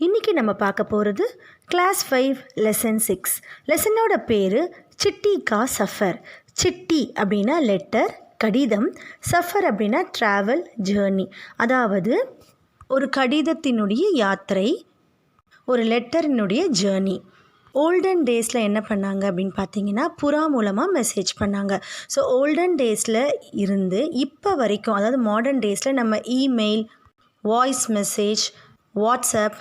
இன்றைக்கி நம்ம பார்க்க போகிறது கிளாஸ் 5 லெசன் 6. லெசனோட பேர் சிட்டி கா சஃபர். சிட்டி அப்படின்னா லெட்டர், கடிதம். சஃபர் அப்படின்னா ட்ராவல், ஜேர்னி. அதாவது ஒரு கடிதத்தினுடைய யாத்திரை, ஒரு லெட்டரினுடைய ஜேர்னி. ஓல்டன் டேஸில் என்ன பண்ணாங்க அப்படின்னு பார்த்தீங்கன்னா, புறா மூலமாக மெசேஜ் பண்ணாங்க. ஸோ ஓல்டன் டேஸில் இருந்து இப்போ வரைக்கும், அதாவது மாடர்ன் டேஸில் நம்ம இமெயில், வாய்ஸ் மெசேஜ், வாட்ஸ்அப்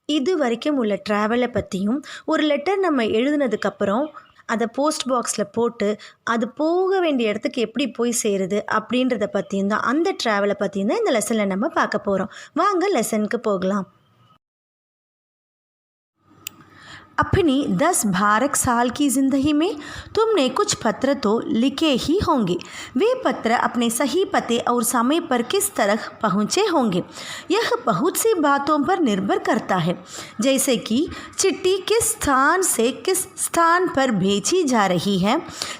இது வரைக்கும் உள்ள ட்ராவலை பற்றியும், ஒரு லெட்டர் நம்ம எழுதுனதுக்கப்புறம் அதை போஸ்ட் பாக்ஸில் போட்டு அது போக வேண்டிய இடத்துக்கு எப்படி போய் சேருது அப்படின்றத பற்றியும் தான், அந்த ட்ராவலை பற்றியும் தான் இந்த லெசனில் நம்ம பார்க்க போகிறோம். வாங்க லெசனுக்கு போகலாம். अपनी 10-12 साल की ज़िंदगी में तुमने कुछ पत्र तो लिखे ही होंगे। वे पत्र अपने सही पते और समय पर किस तरह पहुँचे होंगे, यह बहुत सी बातों पर निर्भर करता है। जैसे कि चिट्ठी किस स्थान से किस स्थान पर भेजी जा रही है,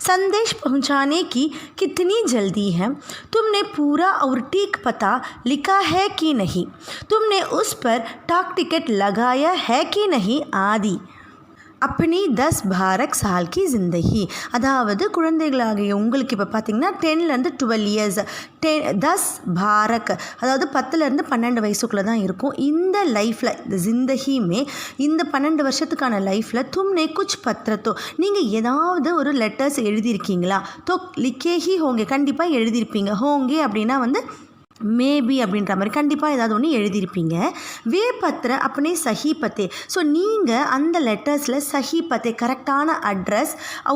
संदेश पहुँचाने की कितनी जल्दी है, तुमने पूरा और ठीक पता लिखा है कि नहीं, तुमने उस पर डाक टिकट लगाया है कि नहीं आदि. அப்பனி 10-12 साल की ज़िंदगी, அதாவது குழந்தைகளாகிய உங்களுக்கு இப்போ பார்த்தீங்கன்னா 10லேருந்து 12 இயர்ஸ், 10-12 அதாவது 10லேருந்து 12 வயசுக்குள்ளே தான் இருக்கும். இந்த லைஃப்பில், இந்த ஜிந்தகியுமே இந்த 12 வருஷத்துக்கான லைஃப்பில் தும்னே குச் பத்திரத்தோ, நீங்கள் ஏதாவது ஒரு லெட்டர்ஸ் எழுதியிருக்கீங்களா? தோ லிக்கேஹி ஹோங்கே, கண்டிப்பாக எழுதியிருப்பீங்க. ஹோங்கே அப்படின்னா வந்து மேபி அப்படின்ற மாதிரி கண்டிப்பாக ஏதாவது ஒன்று எழுதியிருப்பீங்க. வே பத்திர அப்பனே சஹி பத்தே, ஸோ நீங்கள் அந்த லெட்டர்ஸில் சஹி பத்தே, கரெக்டான அட்ரஸ்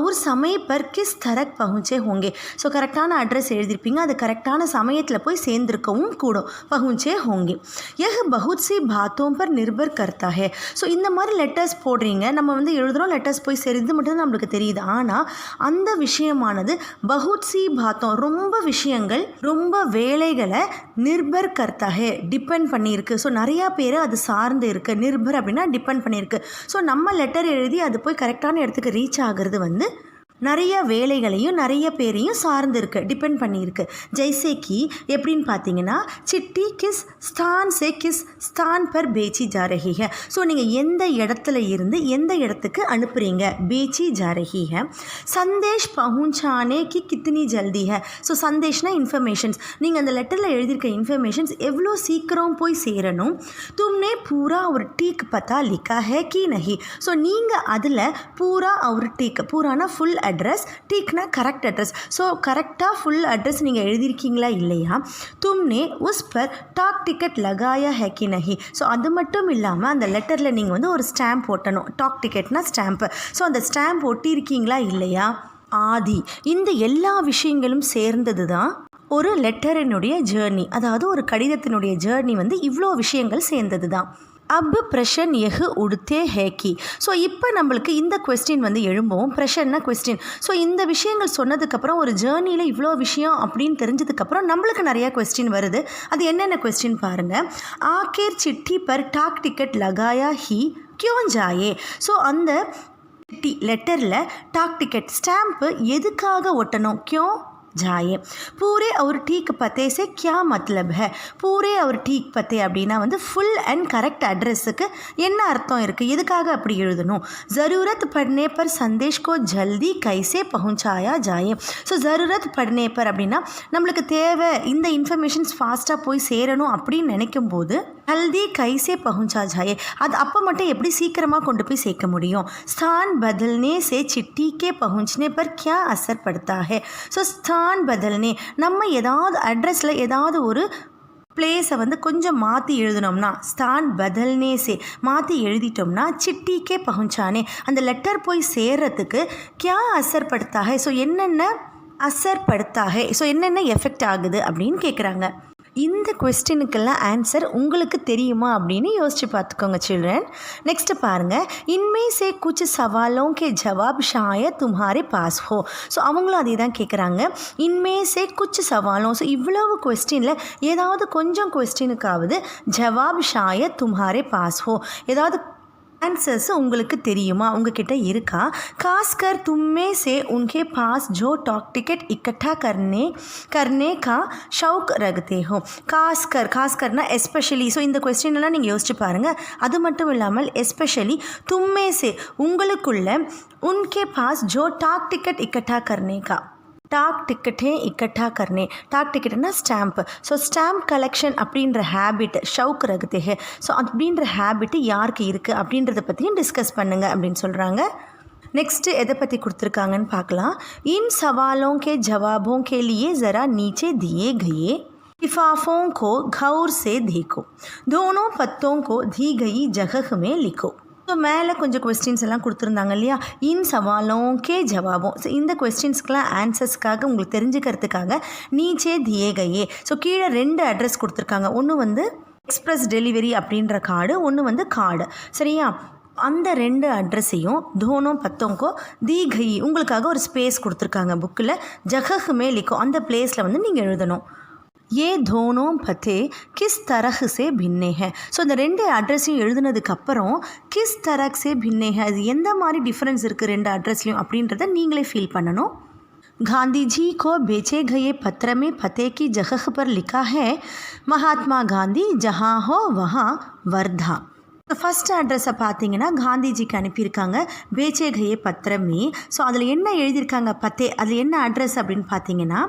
ஒரு சமய பர் கிஸ் தரக் பகுஞ்சே ஹோங்கே, ஸோ கரெக்டான அட்ரஸ் எழுதியிருப்பீங்க, அது கரெக்டான சமயத்தில் போய் சேர்ந்துருக்கவும் கூடும், பகுஞ்சே ஹோங்கே. யஹ் பகுத் சி பாத்தோம் பர் நிர்பர் கர்த்தா ஹே. ஸோ இந்த மாதிரி லெட்டர்ஸ் போடுறீங்க, நம்ம வந்து எழுதுகிறோம், லெட்டர்ஸ் போய் சேருது மட்டும் நம்மளுக்கு தெரியுது. ஆனால் அந்த விஷயமானது பகுத் சி பாத்தோம், ரொம்ப விஷயங்கள், ரொம்ப வேலைகளை நிர்பர் கர்த்தா ஹே, டிபெண்ட் பண்ணியிருக்கு. ஸோ நிறையா பேர் அது சார்ந்து இருக்குது. நிர்பர் அப்படின்னா டிபெண்ட் பண்ணியிருக்கு. ஸோ நம்ம லெட்டர் எழுதி அது போய் கரெக்டான இடத்துக்கு ரீச் ஆகிறது வந்து நிறைய வேலைகளையும் நிறைய பேரையும் சார்ந்து இருக்கு, டிபெண்ட் பண்ணியிருக்கு. ஜெய்சேக்கி எப்படின்னு பார்த்தீங்கன்னா, சிட்டி கிஸ் ஸ்தான் சே கிஸ் ஸ்தான் பர் பேச்சி ஜா ரஹி ஹை. ஸோ நீங்கள் எந்த இடத்துல இருந்து எந்த இடத்துக்கு அனுப்புகிறீங்க, பேச்சி ஜா ரஹி ஹை. சந்தேஷ் பहुंचाने की कितनी जल्दी है. ஸோ சந்தேஷ்னா இன்ஃபர்மேஷன்ஸ், நீங்கள் அந்த லெட்டரில் எழுதியிருக்க இன்ஃபர்மேஷன்ஸ் எவ்வளோ சீக்கிரம் போய் சேரணும். தும்னே பூரா ஒரு டீக் பத்தா லிக்கா ஹே கி நஹி. ஸோ நீங்கள் அதில் பூரா ஒரு டீக், பூரானா ஃபுல் அட்ரஸ், டீக்னா கரெக்ட் அட்ரஸ். ஸோ கரெக்டாக ஃபுல் அட்ரஸ் நீங்கள் எழுதியிருக்கீங்களா இல்லையா. தும்னே உஸ் பர் டாக் டிக்கெட் லகாயா ஹே கி நஹி. ஸோ அது மட்டும் இல்லாமல் அந்த லெட்டரில் நீங்கள் வந்து ஒரு ஸ்டாம்ப் ஒட்டணும். டாக் டிக்கெட்னா ஸ்டாம்ப்பு. ஸோ அந்த ஸ்டாம்ப் ஒட்டியிருக்கீங்களா இல்லையா ஆதி. இந்த எல்லா விஷயங்களும் சேர்ந்தது தான் ஒரு லெட்டரினுடைய ஜேர்னி, அதாவது ஒரு கடிதத்தினுடைய ஜேர்னி வந்து இவ்வளோ விஷயங்கள் சேர்ந்தது தான். அப் பிரஷன் எஹு உடுத்தே ஹேக்கி. ஸோ இப்போ நம்மளுக்கு இந்த கொஸ்டின் வந்து எழும்பவும், பிரஷன்னா கொஸ்டின். ஸோ இந்த விஷயங்கள் சொன்னதுக்கப்புறம் ஒரு ஜேர்னியில் இவ்வளோ விஷயம் அப்படின்னு தெரிஞ்சதுக்கப்புறம் நம்மளுக்கு நிறையா கொஸ்டின் வருது. அது என்னென்ன கொஸ்டின் பாருங்கள். ஆக்கேர் சிட்டி பர் டாக் டிக்கெட் லகாயா ஹி கியோன் ஜாயே. ஸோ அந்த லெட்டரில் டாக் டிக்கெட் ஸ்டாம்ப்பு எதுக்காக ஒட்டணும், கியோ जाए. पूरे और ठीक पते से क्या मतलब है. पूरे और ठीक पते அப்படின்னா வந்து ஃபுல் அண்ட் கரெக்ட் அட்ரஸுக்கு என்ன அர்த்தம் இருக்குது, எதுக்காக அப்படி எழுதணும். ज़रूरत पड़ने पर संदेश को जल्दी कैसे पहुंचाया जाए. ஸோ ज़रूरत पड़ने पर அப்படின்னா நம்மளுக்கு தேவை, இந்த இன்ஃபர்மேஷன்ஸ் ஃபாஸ்ட்டாக போய் சேரணும் அப்படின்னு நினைக்கும் போது ஜல்தி கைசே பहुंचा जाए, அது அப்போ மட்டும் எப்படி சீக்கிரமாக கொண்டு போய் சேர்க்க முடியும். स्थान बदलने से चिट्ठी के पहुंचने पर क्या असर पड़ता है. ஸோ स्थान बदलने, நம்ம ஏதாவது அட்ரஸில் ஏதாவது ஒரு பிளேஸை வந்து கொஞ்சம் மாற்றி எழுதினோம்னா, ஸ்தான் பதல்னே சே மாற்றி எழுதிட்டோம்னா, சிட்டிக்கே பहुंचाने அந்த லெட்டர் போய் சேர்றதுக்கு கியா அசர் படுத்தா ஹை. ஸோ என்னென்ன அசர் படுத்தா ஹை, ஸோ என்னென்ன எஃபெக்ட் ஆகுது அப்படின்னு கேட்குறாங்க. இந்த கொஸ்டினுக்கெல்லாம் ஆன்சர் உங்களுக்கு தெரியுமா அப்படின்னு யோசிச்சு பார்த்துக்கோங்க சில்ட்ரன். நெக்ஸ்ட்டு பாருங்கள். இன்மே சே குச் சவாலோं के जवाब शायद तुम्हारे पास हो. ஸோ அவங்களும் அதே தான் கேட்குறாங்க. இன்மே சே குச் சவாலோ, ஸோ இவ்வளவு கொஸ்டினில் ஏதாவது கொஞ்சம் கொஸ்டினுக்காவது ஜவாப் ஷாயத் தும்ஹாரே பாஸ் ஹோ, ஏதாவது आंसर्स உங்களுக்கு தெரியுமா உங்ககிட்ட இருக்கா खासकर तुम में से उनके पास जो टॉक टिकट इकट्ठा करने का शौक रखते हो खासकरना எஸ்பெஷலி ஸோ இந்த கொஸ்டின் எல்லாம் நீங்கள் யோசிச்சு பாருங்கள் அது மட்டும் இல்லாமல் எஸ்பெஷலி तुम में से உங்களுக்குள்ள उनके पास जो टॉक टिकट इकट्ठा करने का டாக் டிக்கெட்டே இக்கட்டா கர்னே டாக் டிக்கெட்னா ஸ்டாம்ப் ஸோ ஸ்டாம்ப் கலெக்ஷன் அப்படின்ற ஹேபிட் ஷவுக் ரகத்தே ஹே ஸோ அப்படின்ற ஹேபிட் யாருக்கு இருக்குது அப்படின்றத பற்றியும் டிஸ்கஸ் பண்ணுங்கள் அப்படின்னு சொல்கிறாங்க नेक्स्ट எதை பற்றி கொடுத்துருக்காங்கன்னு பார்க்கலாம் इन सवालों के जवाबों के लिए ज़रा नीचे दिए गए लिफाफों को गौर से देखो दोनों पत्तों को दी गई जगह में लिखो ஸோ மேலே கொஞ்சம் கொஸ்டின்ஸ் எல்லாம் கொடுத்துருந்தாங்க இல்லையா இன் சவாலும் கே ஜவாபும் ஸோ இந்த கொஸ்டின்ஸ்க்கெலாம் ஆன்சர்ஸ்க்காக உங்களுக்கு தெரிஞ்சுக்கிறதுக்காக நீச்சே தியே கையே ஸோ கீழே 2 அட்ரஸ் கொடுத்துருக்காங்க ஒன்று வந்து எக்ஸ்பிரஸ் டெலிவரி அப்படின்ற கார்டு ஒன்று வந்து கார்டு சரியா அந்த 2 அட்ரஸையும் தோனோ பத்தோங்கோ தி கை உங்களுக்காக ஒரு ஸ்பேஸ் கொடுத்துருக்காங்க புக்கில் ஜகஹ் மே லிக்கோ அந்த பிளேஸில் வந்து நீங்கள் எழுதணும் ये दोनों पते किस तरह से भिन्न है ஸோ இந்த 2 அட்ரஸையும் எழுதுனதுக்கப்புறம் किस तरह से भिन्न है அது எந்த மாதிரி டிஃப்ரென்ஸ் இருக்குது 2 அட்ரஸ்லையும் அப்படின்றத நீங்களே ஃபீல் பண்ணணும் गांधी जी को बेचे गए पत्र में पते की जगह पर लिखा है महात्मा गांधी जहाँ हो वहाँ वर्धा ஃபஸ்ட் அட்ரஸை பார்த்தீங்கன்னா காந்திஜிக்கு அனுப்பியிருக்காங்க பேச்சே கயே பத்திரமே ஸோ அதில் என்ன எழுதியிருக்காங்க பத்தே அதில் என்ன அட்ரஸ் அப்படின்னு பார்த்தீங்கன்னா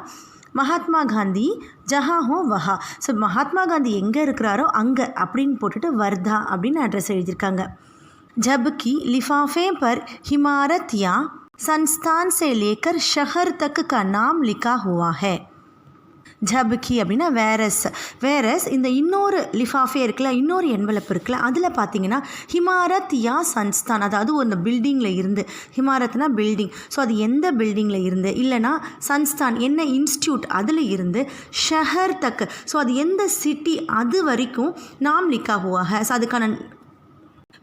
மகாத்மா காந்தி ஜஹா ஹோ வஹா ஸோ மகாத்மா காந்தி எங்கே இருக்கிறாரோ அங்கே அப்படின்னு போட்டுட்டு வர்தா அப்படின்னு அட்ரஸ் எழுதியிருக்காங்க जबकि लिफाफे पर इमारत या संस्थान से लेकर शहर तक का नाम लिखा हुआ है ஜபக்கி அப்படின்னா வேரஸ் இந்த இன்னொரு லிஃபாஃபே இருக்குல்ல இன்னொரு என்வலப் இருக்குல்ல அதில் பார்த்தீங்கன்னா ஹிமாரத் யா சன்ஸ்தான் அதாவது ஒரு பில்டிங்கில் இருந்து ஹிமாரத்னா பில்டிங் ஸோ அது எந்த பில்டிங்கில் இருந்து இல்லைனா சன்ஸ்தான் என்ன இன்ஸ்டியூட் அதில் இருந்து ஷஹர் தக் ஸோ அது எந்த சிட்டி அது வரைக்கும் நாம் லிக்கா ஹுவா ஸோ அதுக்கான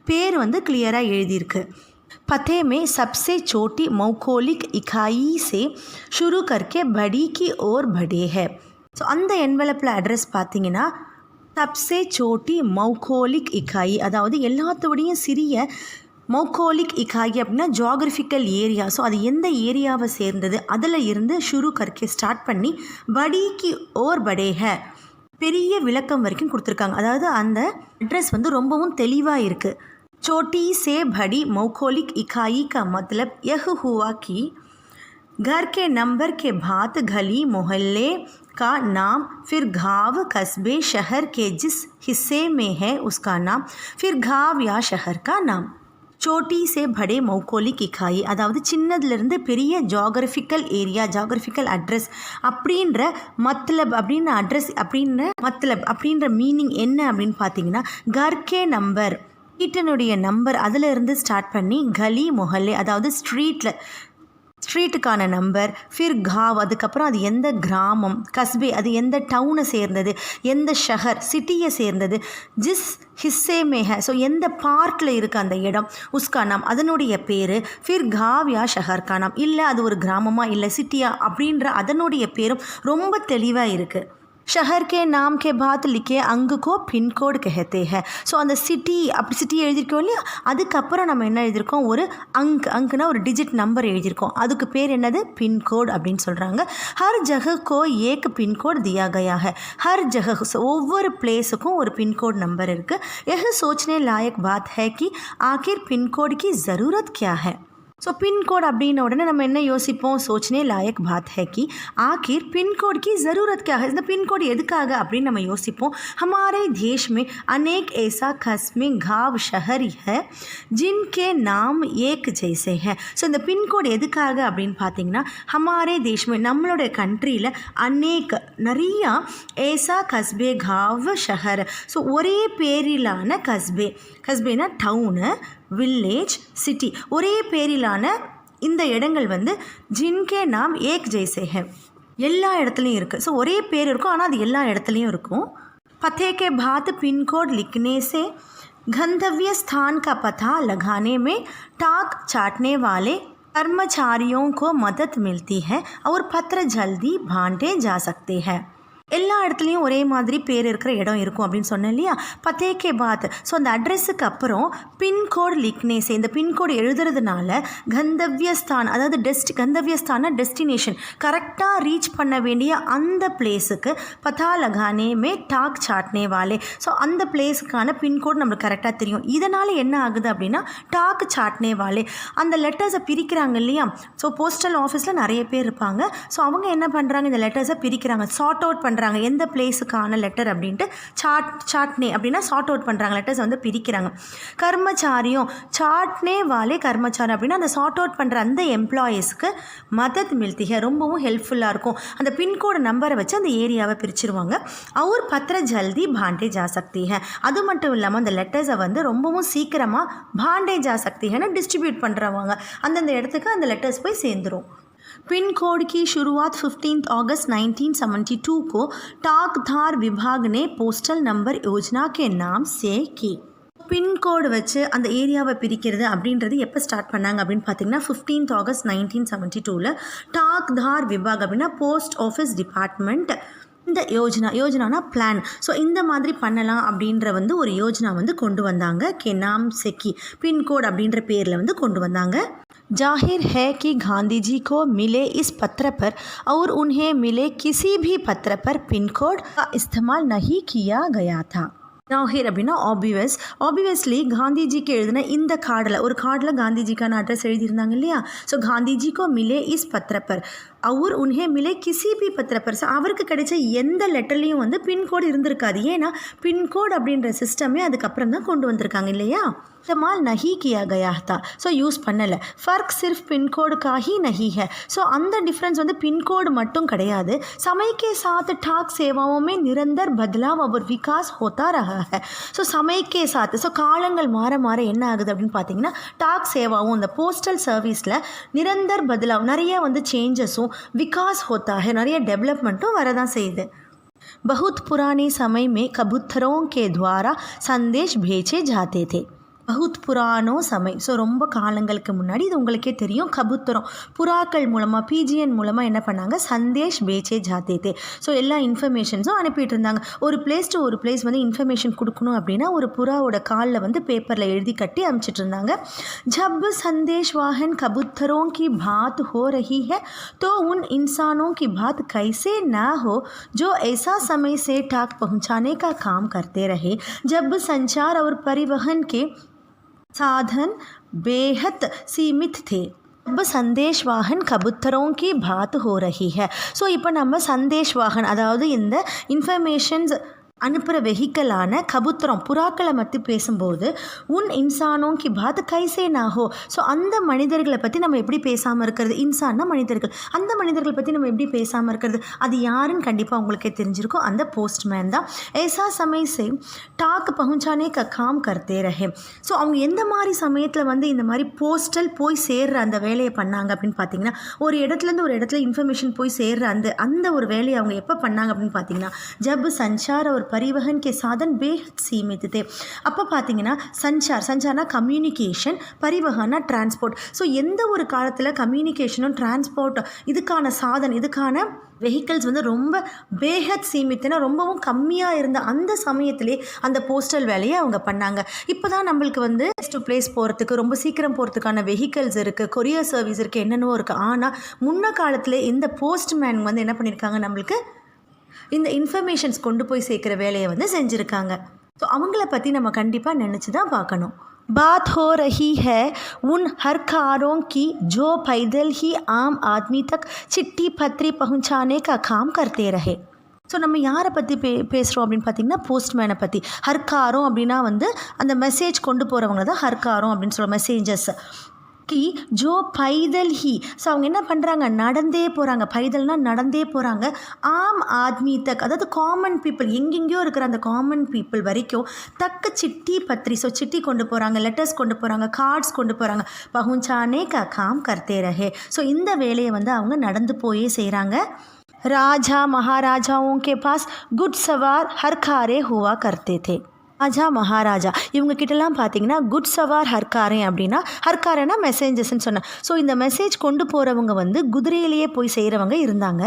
பேர் வந்து கிளியராக எழுதியிருக்கு पते में सबसे छोटी मौखोलिक इकाई से शुरू करके बड़ी की ओर बढ़े है ஸோ அந்த என்வலப்பில் அட்ரஸ் பார்த்தீங்கன்னா சப்சே சோட்டி மௌகோலிக் இக்காயி அதாவது எல்லாத்தோடையும் சிறிய மௌகோலிக் இக்காயி அப்படின்னா ஜியாகிரபிக்கல் ஏரியா ஸோ அது எந்த ஏரியாவை சேர்ந்தது அதில் இருந்து ஷுரு கர்க்கே ஸ்டார்ட் பண்ணி படிக்கு ஓர் படே ஹே பெரிய விளக்கம் வரைக்கும் கொடுத்துருக்காங்க அதாவது அந்த அட்ரஸ் வந்து ரொம்பவும் தெளிவாக இருக்குது छोटी से बड़ी मौखोलिक इकाई का मतलब यह हुआ कि घर के नंबर के बाद गली मोहल्ले का नाम फिर गांव कस्बे शहर के जिस हिस्से में है उसका नाम फिर गांव या शहर का नाम छोटी से बड़े मौखोलिक इकाई அதாவது சின்னதுலேருந்து பெரிய ஜியாகிரபிக்கல் ஏரியா ஜியாகிரபிக்கல் அட்ரஸ் அப்படின்ற மத்லப் அப்படின்ற அட்ரஸ் அப்படின்ற மீனிங் என்ன அப்படின்னு பார்த்தீங்கன்னா கர்கே நம்பர் வீட்டினுடைய நம்பர் அதில் இருந்து ஸ்டார்ட் பண்ணி கலி மொஹல்லே அதாவது ஸ்ட்ரீட்டுக்கான நம்பர் ஃபிர் காவ் அதுக்கப்புறம் அது எந்த கிராமம் கஸ்பே அது எந்த டவுனை சேர்ந்தது எந்த ஷஹர் சிட்டியை சேர்ந்தது ஜிஸ் ஹிஸ்ஸே மேஹ ஸோ எந்த பார்ட்டில் இருக்குது அந்த இடம் உஸ்கா நாம் அதனுடைய பேர் ஃபிர் காவ் யா ஷஹர் கா நாம் இல்லை அது ஒரு கிராமமா இல்லை சிட்டியா அப்படின்ற அதனுடைய பேரும் ரொம்ப தெளிவாக இருக்குது शहर के नाम के बाद लिखे अंक को पिन कोड कहते हैं ஸோ அந்த சிட்டி அப்படி சிட்டி எழுதியிருக்கோம் இல்லையா அதுக்கப்புறம் நம்ம என்ன எழுதியிருக்கோம் ஒரு அங்க்னா ஒரு டிஜிட் நம்பர் எழுதியிருக்கோம் அதுக்கு பேர் என்னது பின்கோட் அப்படின்னு சொல்கிறாங்க ஹர் ஜகஹ் கோ ஏக் பின்கோட் தியா கயா है हर जगह ஒவ்வொரு பிளேஸுக்கும் ஒரு பின்கோட் நம்பர் இருக்குது यह सोचने लायक बात है कि आखिर पिनकोड की ज़रूरत क्या है ஸோ பின்கோட் அப்படின்ன உடனே நம்ம என்ன யோசிப்போம் சோச்சனே லாயக் பாத் है कि आखिर पिनकोड की ज़रूरत क्या है இந்த பின்கோட் எதுக்காக அப்படின்னு நம்ம யோசிப்போம் हमारे देश में अनेक ऐसा कस्बे गाँव शहर है जिनके नाम एक जैसे हैं ஸோ இந்த பின்கோட் எதுக்காக அப்படின்னு பார்த்தீங்கன்னா हमारे देश में நம்மளுடைய கண்ட்ரியில் அநேக் நிறையா ஏசா கஸ்பே गाँव शहर ஸோ ஒரே பேரிலான கஸ்பேனா டவுனு வில்லேஜ் சிட்டி ஒரே பேரிலான இந்த இடங்கள் வந்து ஜின்கே நாம் ஏக் ஜெய்சே ஹே எல்லா இடத்துலையும் இருக்குது ஸோ ஒரே பேர் இருக்கும் ஆனால் அது எல்லா இடத்துலையும் இருக்கும் पते के बाद पिन कोड लिखने से गंतव्य स्थान का पता लगाने में टाक चाटने वाले कर्मचारियों को मदद मिलती है और पत्र जल्दी बांटे जा सकते हैं எல்லா இடத்துலையும் ஒரே மாதிரி பேர் இருக்கிற இடம் இருக்கும் அப்படின்னு சொன்னேன் இல்லையா. பத்தே கே பாத், ஸோ அந்த அட்ரஸுக்கு அப்புறம் பின்கோடு லிக்னே சே, இந்த பின்கோடு எழுதுறதுனால கந்தவ்யஸ்தான், அதாவது கந்தவ்யஸ்தான டெஸ்டினேஷன், கரெக்டாக ரீச் பண்ண வேண்டிய அந்த பிளேஸுக்கு பத்தா லகானே மே டாக் சாட்னே வாலே, ஸோ அந்த பிளேஸுக்கான பின்கோடு நம்மளுக்கு கரெக்டாக தெரியும். இதனால் என்ன ஆகுது அப்படின்னா டாக் சாட்னே வாலே, அந்த லெட்டர்ஸை பிரிக்கிறாங்க இல்லையா. ஸோ போஸ்டல் ஆஃபீஸில் நிறைய பேர் இருப்பாங்க. ஸோ அவங்க என்ன பண்ணுறாங்க, இந்த லெட்டர்ஸை பிரிக்கிறாங்க, சார்ட் அவுட் பண்ணுறாங்க, எந்த பிளேஸுக்கான லெட்டர் அப்படின்ட்டு சாட்னே அப்படின்னா சார்ட் அவுட் பண்ணுறாங்க, லெட்டர்ஸ் வந்து பிரிக்கிறாங்க. கர்மச்சாரியும் சாட்னே வாலே கர்மச்சாரி அப்படின்னா அந்த சார்ட் அவுட் பண்ணுற அந்த எம்ப்ளாயீஸ்க்கு மதத் மில்தி ஹை, ரொம்பவும் ஹெல்ப்ஃபுல்லாக இருக்கும். அந்த பின்கோடு நம்பரை வச்சு அந்த ஏரியாவை பிரிச்சிருவாங்க. அவர் பத்திர ஜல்தி பாண்டே ஜா சக்தி ஹை, அது மட்டும் இல்லாமல் அந்த லெட்டர்ஸை வந்து ரொம்பவும் சீக்கிரமாக பாண்டே ஜா சக்தி ஹைன்னு டிஸ்ட்ரிபியூட் பண்ணுறவங்க அந்தந்த இடத்துக்கு அந்த லெட்டர்ஸ் போய் சேர்ந்துடும். पिन कोड की शुरुआत 15 अगस्त 1972 को टाकधार विभाग ने पोस्टल नंबर योजना के नाम से की. பின்கோடு வச்சு அந்த ஏரியாவை பிரிக்கிறது அப்படின்றது எப்போ ஸ்டார்ட் பண்ணாங்க அப்படின்னு பார்த்தீங்கன்னா 15 ஆகஸ்ட் 1972 டாக்தார் விபாக் அப்படின்னா போஸ்ட் ஆஃபீஸ் டிபார்ட்மெண்ட் இந்த யோஜனானா பிளான். ஸோ இந்த மாதிரி பண்ணலாம் அப்படின்ற வந்து ஒரு யோஜனா வந்து கொண்டு வந்தாங்க. கே நாம் செக்கி, பின்கோடு அப்படின்ற பேரில் வந்து கொண்டு வந்தாங்க. जाहिर है कि गांधी जी को मिले इस पत्र पर और उन्हें मिले किसी भी पत्र पर पिन कोड का इस्तेमाल नहीं किया गया था. जाहिर அப்படின்னா ஆப்வியஸ்லி காந்திஜிக்கு எழுதின இந்த ஒரு கார்டில் காந்திஜிக்கான அட்ரஸ் எழுதியிருந்தாங்க இல்லையா. ஸோ காந்திஜிக்கோ மிலே இஸ் பத்திரப்பர் அவர் உன்ஹே மிலே கிசி பி பத்திரப்பர், ஸோ அவருக்கு கிடைச்ச எந்த லெட்டர்லேயும் வந்து பின்கோடு இருந்திருக்காது. ஏன்னா பின்கோடு அப்படின்ற சிஸ்டமே அதுக்கப்புறம் தான் கொண்டு வந்திருக்காங்க இல்லையா. इस्तेमाल नहीं किया गया था, ஸோ யூஸ் பண்ணலை. ஃபர்க் சிர்ஃப் பின்கோடு கா ஹி நஹி है, ஸோ அந்த டிஃப்ரென்ஸ் வந்து பின்கோடு மட்டும் கிடையாது. समय के साथ ठाक सेवाओं में निरंतर बदलाव और विकास होता रहा है. ஸோ समय के साथ, ஸோ காலங்கள் மாற மாற என்ன ஆகுது அப்படின்னு பார்த்தீங்கன்னா டாக் சேவாவும் இந்த போஸ்டல் சர்வீஸில் நிரந்தர் பதலாவ், நிறைய வந்து சேஞ்சஸும் விகாஸ் होता है, நிறைய டெவலப்மெண்ட்டும் வரதான் செய்யுது. बहुत पुराने समय में कबूतरों के द्वारा संदेश भेजे जाते थे. பகுத் புராணோ சமை, ஸோ ரொம்ப காலங்களுக்கு முன்னாடி, இது உங்களுக்கே தெரியும், கபுத்தரம் புறாக்கள் மூலமாக பிஜிஎன் மூலமாக என்ன பண்ணாங்க, சந்தேஷ் பேச்சே ஜாத்தே, ஸோ எல்லா இன்ஃபர்மேஷன்ஸும் அனுப்பிட்டு இருந்தாங்க. ஒரு பிளேஸ் டு ஒரு பிளேஸ் வந்து இன்ஃபர்மேஷன் கொடுக்கணும் அப்படின்னா ஒரு புறாவோட காலில் வந்து பேப்பரில் எழுதி கட்டி அனுப்பிச்சிட்டு இருந்தாங்க. ஜப் சந்தேஷ் வாहन कबूतरों की बात हो रही है तो उन इंसानों की बात कैसे ना हो जो ऐसा समय से टाक पहुंचाने का काम करते रहे जब संचार और परिवहन के साधन बेहद सीमित थे. अब संदेश वाहन कबूतरों की बात हो रही है. ஸோ இப்போ நம்ம சந்தேஷ் வாகன், அதாவது இந்த இன்ஃபர்மேஷன்ஸ் அனுப்புகிற வெஹிக்கலான கபுத்திரம் புறாக்களை பற்றி பேசும்போது உன் இன்சானோம் கி பாத் கைசே நாஹோ, ஸோ அந்த மனிதர்களை பற்றி நம்ம எப்படி பேசாமல் இருக்கிறது, இன்சான்னா மனிதர்கள், அந்த மனிதர்கள் பற்றி நம்ம எப்படி பேசாமல் இருக்கிறது, அது யாருன்னு கண்டிப்பாக உங்களுக்கே தெரிஞ்சிருக்கும், அந்த போஸ்ட்மேன் தான். ऐसा समय से टाक पहुंचाने का काम करते रहे. ஸோ அவங்க எந்த மாதிரி சமயத்தில் வந்து இந்த மாதிரி போஸ்டல் போய் சேர்ற அந்த வேலையை பண்ணாங்க அப்படின்னு பார்த்தீங்கன்னா ஒரு இடத்துலேருந்து ஒரு இடத்துல இன்ஃபர்மேஷன் போய் சேர்ற அந்த ஒரு வேலையை அவங்க எப்போ பண்ணாங்க அப்படின்னு பார்த்தீங்கன்னா ஜப் சஞ்சார் ஒரு परिवहन के साधन बेहद सीमित थे. அப்போ பார்த்தீங்கன்னா சஞ்சார்னா கம்யூனிகேஷன், பரிவகனா டிரான்ஸ்போர்ட். ஸோ எந்த ஒரு காலத்தில் கம்யூனிகேஷனும் டிரான்ஸ்போர்ட் இதுக்கான சாதன், இதுக்கான வெஹிக்கிள்ஸ் வந்து ரொம்ப பேஹத் சீமித்துனா ரொம்பவும் கம்மியாக இருந்த அந்த சமயத்திலே அந்த போஸ்டல் வேலையை அவங்க பண்ணாங்க. இப்போ தான் நம்மளுக்கு வந்து பிளேஸ் டு பிளேஸ் போகிறதுக்கு ரொம்ப சீக்கிரம் போகிறதுக்கான வெஹிக்கிள்ஸ் இருக்குது, கொரியர் சர்வீஸ் இருக்குது, என்னென்னவோ இருக்குது. ஆனால் முன்ன காலத்தில் இந்த போஸ்ட்மேன் வந்து என்ன பண்ணியிருக்காங்க, நம்மளுக்கு இந்த இன்ஃபர்மேஷன்ஸ் கொண்டு போய் சேர்க்குற வேலையை வந்து செஞ்சுருக்காங்க. ஸோ அவங்கள பற்றி நம்ம கண்டிப்பாக நினச்சி தான் பார்க்கணும். बात हो रही है उन हर कारों की जो पैदल ही आम आदमी तक चिट्ठी पत्री पहुंचाने का काम करते रहे. ஸோ நம்ம யாரை பற்றி பேசுகிறோம் அப்படின்னு பார்த்தீங்கன்னா போஸ்ட்மேனை பற்றி. ஹர்காரம் அப்படின்னா வந்து அந்த மெசேஜ் கொண்டு போகிறவங்க தான் ஹர்காரம் அப்படின்னு சொல்லுவோம், messengers. Ki Joe பைதல் he, so அவங்க என்ன பண்ணுறாங்க, நடந்தே போகிறாங்க. பைதல்னா நடந்தே போகிறாங்க. ஆம் ஆத்மி தக், அதாவது காமன் பீப்புள், எங்கெங்கேயோ இருக்கிற அந்த காமன் பீப்புள் வரைக்கும் தக்க சிட்டி பத்திரி, ஸோ சிட்டி கொண்டு போகிறாங்க, லெட்டர்ஸ் கொண்டு போகிறாங்க, கார்ட்ஸ் கொண்டு போகிறாங்க. பहुंचाने का काम करते रहे. ஸோ இந்த வேலையை வந்து அவங்க நடந்து போயே செய்கிறாங்க. राजा महाराजाओं के पास गुड सवार हर कारे हुआ करते थे. ராஜா மகாராஜா இவங்க கிட்டலாம் பார்த்தீங்கன்னா குட் சவார் ஹர்காரே அப்படின்னா, ஹர்காரேனா மெசேஞ்சஸ்ன்னு சொன்னேன். ஸோ இந்த மெசேஜ் கொண்டு போகிறவங்க வந்து குதிரையிலேயே போய் செய்கிறவங்க இருந்தாங்க.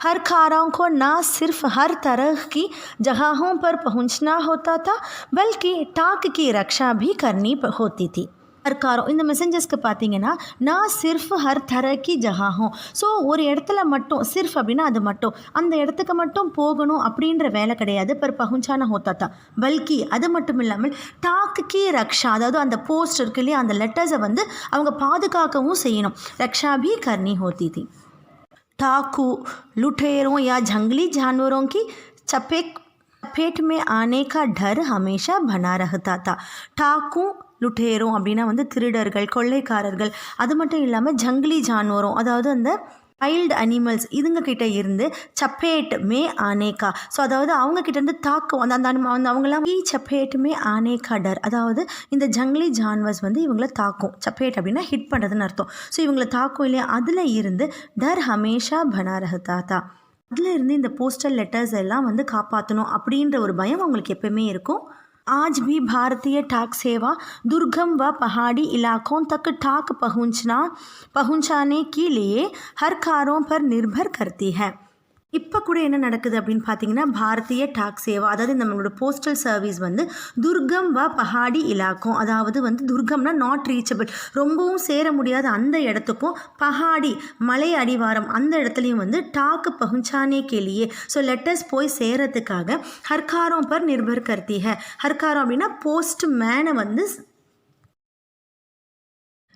हर कारों को ना सिर्फ हर तरह की जगहों पर पहुंचना होता था बल्कि टाक की रक्षा भी करनी होती थी. हर कारों இந்த மெசஞ்சர்ஸ்க்கு பார்த்தீங்கன்னா நான் சிர்ஃப் ஹர் தரக்கி ஜஹாஹோ. ஸோ ஒரு இடத்துல மட்டும் சிர்ஃப் அப்படின்னா அது மட்டும் அந்த இடத்துக்கு மட்டும் போகணும் அப்படின்ற வேலை கிடையாது. பர் பகுஞ்சான ஹோத்தாத்தா பல்கி அது மட்டும் இல்லாமல் டாக்கு ரக்ஷா அதாவது அந்த போஸ்ட் இருக்கு இல்லையா அந்த லெட்டர்ஸை வந்து அவங்க பாதுகாக்கவும் செய்யணும். ரக்ஷா भी करनी होती थी. डाकू लुटेरों या जंगली जानवरों की चपेट में आने का डर हमेशा बना रहता था. டாக்கு லுட்டேரோம் அப்படின்னா வந்து திருடர்கள் கொள்ளைக்காரர்கள் அது மட்டும் இல்லாமல் ஜங்கிலி ஜான்வரும் அதாவது அந்த வைல்டு அனிமல்ஸ் இதுங்க கிட்ட இருந்து சப்பேட் மே ஆனேக்கா ஸோ அதாவது அவங்கக்கிட்டேருந்து தாக்கும் அந்த அவங்களாம் சப்பேட் மே ஆனேக்கா டர் அதாவது இந்த ஜங்கிலி ஜான்வர்ஸ் வந்து இவங்கள தாக்கும். சப்பேட் அப்படின்னா ஹிட் பண்ணுறதுன்னு அர்த்தம். ஸோ இவங்களை தாக்கும் இல்லையா அதில் இருந்து டர் ஹமேஷா பனா ரஹதாத்தா அதில் இருந்து இந்த போஸ்டல் லெட்டர்ஸ் எல்லாம் வந்து காப்பாற்றணும் அப்படின்ற ஒரு பயம் அவங்களுக்கு எப்பவுமே இருக்கும். आज भी भारतीय डाक सेवा दुर्गम व पहाड़ी इलाकों तक डाक पहुंचाने के लिए हर कारों पर निर्भर करती है. இப்போ கூட என்ன நடக்குது அப்படின்னு பார்த்தீங்கன்னா பாரதிய டாக் சேவா அதாவது நம்மளோட போஸ்டல் சர்வீஸ் வந்து துர்கம் வ பஹாடி இலாக்கும் அதாவது வந்து துர்கம்னா நாட் ரீச்சபிள் ரொம்பவும் சேர முடியாத அந்த இடத்துக்கும் பஹாடி மலை அடிவாரம் அந்த இடத்துலையும் வந்து டாக்கு பகுஞ்சானே கேலியே ஸோ லெட்டர்ஸ் போய் சேரத்துக்காக ஹர்காரோம் பர் நிர்பர் கர்த்தி ஹை. ஹர்காரம் அப்படின்னா போஸ்ட் மேனை வந்து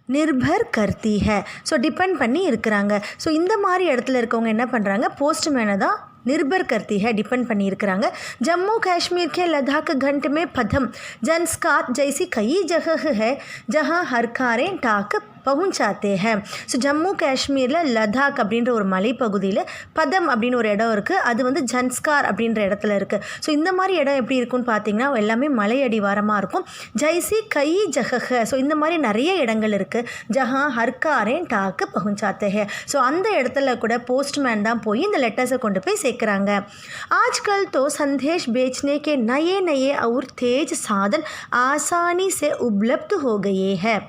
நிர்பர் கர்த்தி ஹை ஸோ டிபெண்ட் பண்ணி இருக்கிறாங்க. ஸோ இந்த மாதிரி இடத்துல இருக்கவங்க என்ன பண்ணுறாங்க போஸ்ட்மேனை தான் निर्भर करती है डिपेंड பண்ணி இருக்கிறாங்க. जम्मू कश्मीर के लद्दाख घंट में पदम जनस्कार जैसी कई जगह है जहाँ हर कारें डाक பகுஞ்சாத்தே ஹே. ஸோ ஜம்மு காஷ்மீரில் லடாக் அப்படின்ற ஒரு மலைப்பகுதியில் பதம் அப்படின்னு ஒரு இடம் இருக்குது. அது வந்து ஜன்ஸ்கார் அப்படின்ற இடத்துல இருக்குது. ஸோ இந்த மாதிரி இடம் எப்படி இருக்குன்னு பார்த்தீங்கன்னா எல்லாமே மலை அடிவாரமாக இருக்கும். ஜைசி கை ஜஹஹ ஸோ இந்த மாதிரி நிறைய இடங்கள் இருக்குது. ஜஹா ஹர்காரே டாக்கு பகுஞ்சாத்தே ஹே ஸோ அந்த இடத்துல கூட போஸ்ட்மேன் தான் போய் இந்த லெட்டர்ஸை கொண்டு போய் சேர்க்குறாங்க. आजकल तो संदेश बेचने के नए नए और तेज साधन आसानी से उपलब्ध हो गए हैं.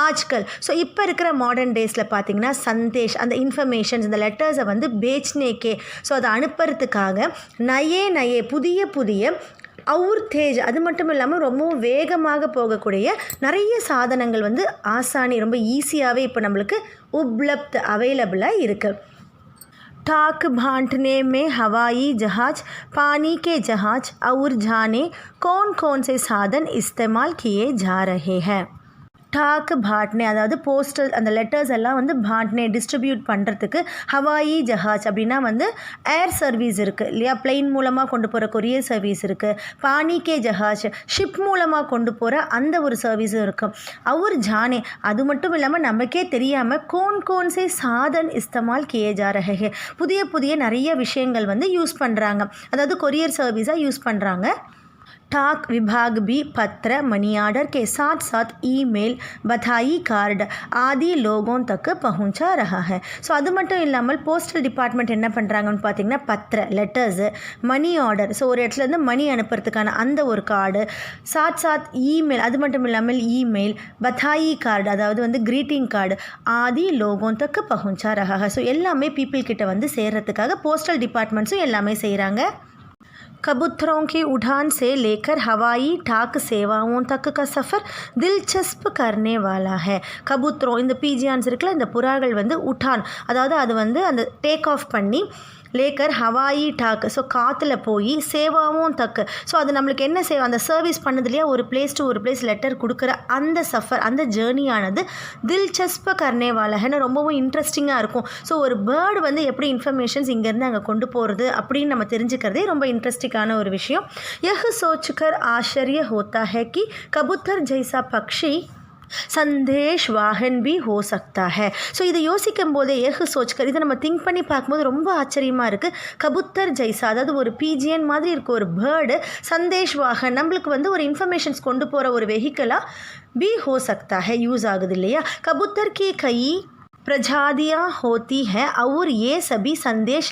ஆஜ்கல் ஸோ இப்போ இருக்கிற மாடர்ன் டேஸில் பார்த்தீங்கன்னா சந்தேஷ் அந்த இன்ஃபர்மேஷன்ஸ் இந்த லெட்டர்ஸை வந்து பேச்னேக்கே ஸோ அதை அனுப்புறதுக்காக நயே புதிய அவுர் தேஜ் அது மட்டும் இல்லாமல் ரொம்பவும் வேகமாக போகக்கூடிய நிறைய சாதனங்கள் வந்து ஆசானி ரொம்ப ஈஸியாகவே இப்போ நம்மளுக்கு உப்லப்த் அவைலபிளாக இருக்குது. डाक बांटने में हवाई जहाज़ पानी के जहाज़ और जाने कौन कौन से साधन इस्तेमाल किए जा रहे हैं. டாக் பாட்னே அதாவது போஸ்டல் அந்த லெட்டர்ஸ் எல்லாம் வந்து பாட்னே டிஸ்ட்ரிபியூட் பண்ணுறதுக்கு ஹவாயி ஜஹாஜ் அப்படின்னா வந்து ஏர் சர்வீஸ் இருக்குது இல்லையா பிளெயின் மூலமாக கொண்டு போகிற கொரியர் சர்வீஸ் இருக்குது. பானிக்கே ஜஹாஜ் ஷிப் மூலமாக கொண்டு போகிற அந்த ஒரு சர்வீஸும் இருக்குது. அவர் ஜானே அது மட்டும் இல்லாமல் நமக்கே தெரியாமல் கோன்சே சாதன் இஸ்தமால் கியே ஜா ரஹே ஹே புதிய நிறைய விஷயங்கள் வந்து யூஸ் பண்ணுறாங்க அதாவது கொரியர் சர்வீஸாக யூஸ் பண்ணுறாங்க. डाक विभाग भी पत्र मनी ऑर्डर के साथ साथ ईमेल बधाई कार्ड आदि लोगों तक पहुंचा रहा है. ஸோ அது மட்டும் இல்லாமல் போஸ்டல் டிபார்ட்மெண்ட் என்ன பண்ணுறாங்கன்னு பார்த்தீங்கன்னா பத்திர லெட்டர்ஸு மணி ஆர்டர் ஸோ ஒரு இடத்துலேருந்து மணி அனுப்புறதுக்கான அந்த ஒரு கார்டு சாத் இமெயில் அது மட்டும் இல்லாமல் இமெயில் பதாயி கார்டு அதாவது வந்து க்ரீட்டிங் கார்டு ஆதி லோகோं तक पहुंचा रहा है. ஸோ எல்லாமே பீப்புள் கிட்ட வந்து சேர்றதுக்காக போஸ்டல் டிபார்ட்மெண்ட்ஸும் எல்லாமே செய்கிறாங்க. कबूतरों की उड़ान से लेकर हवाई डाक सेवाओं तक का सफ़र दिलचस्प करने वाला है. कबूतरों இந்த பீஜியான்ஸ் இருக்குல்ல இந்த புறாக்கள் வந்து உட்டான் அதாவது அது வந்து அந்த டேக் ஆஃப் பண்ணி லேக்கர் ஹவாயி டாக் ஸோ காற்றுல போய் சேவாவும் தக்கு ஸோ அது நம்மளுக்கு என்ன சேவை அந்த சர்வீஸ் பண்ணதுலையே ஒரு பிளேஸ் டு ஒரு பிளேஸ் லெட்டர் கொடுக்குற அந்த சஃபர் அந்த ஜேர்னியானது தில்சஸ்ப கர்னேவாலன்னு ரொம்பவும் இன்ட்ரெஸ்டிங்காக இருக்கும். ஸோ ஒரு பேர்டு வந்து எப்படி இன்ஃபர்மேஷன்ஸ் இங்கேருந்து அங்கே கொண்டு போகிறது அப்படின்னு நம்ம தெரிஞ்சுக்கிறதே ரொம்ப இன்ட்ரெஸ்டிங்கான ஒரு விஷயம். யஹ் சோச்கர் ஆச்சரிய ஹோத்தா ஹை கி கபூத்தர் ஜைசா பக்ஷி சந்தேஷ் வாகன் பி ஹோ சக்தா ஹை. ஸோ இதை யோசிக்கும் போதே சோச்கர் இதை நம்ம திங்க் பண்ணி பார்க்கும்போது ரொம்ப ஆச்சரியமாக இருக்குது. கபூத்தர் ஜெய்சா அதாவது ஒரு பிஜிஎன் மாதிரி இருக்க ஒரு பேர்டு சந்தேஷ் வாகன் நம்மளுக்கு வந்து ஒரு இன்ஃபர்மேஷன்ஸ் கொண்டு போகிற ஒரு வெஹிக்கிளாக பி ஹோ சக்தா ஹை யூஸ் ஆகுது இல்லையா. கபூத்தர் கி கை प्रजातियाँ होती हैं और ये सभी संदेश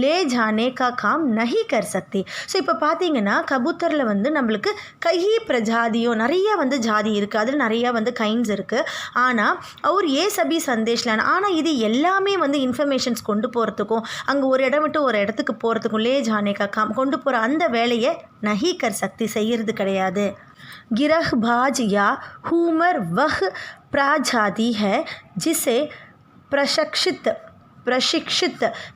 ले जाने का काम नहीं कर सकती. ஸோ இப்போ பார்த்தீங்கன்னா கபூத்தரில் வந்து நம்மளுக்கு கை பிரஜாதியோ நிறைய வந்து ஜாதி இருக்குது, அதில் நிறையா வந்து கைண்ட்ஸ் இருக்குது. ஆனால் அவர் ஏ சபி சந்தேஷ் லானே, ஆனால் இது எல்லாமே வந்து இன்ஃபர்மேஷன்ஸ் கொண்டு போகிறதுக்கும் அங்கே ஒரு இடம் விட்டு ஒரு இடத்துக்கு போகிறதுக்கும் லே ஜானே கா காம் கொண்டு போகிற அந்த வேலையை நஹி கர் சக்தி செய்கிறது கிடையாது. गिरहबाज या हूमर वह प्रजाति है जिसे प्रशिक्षित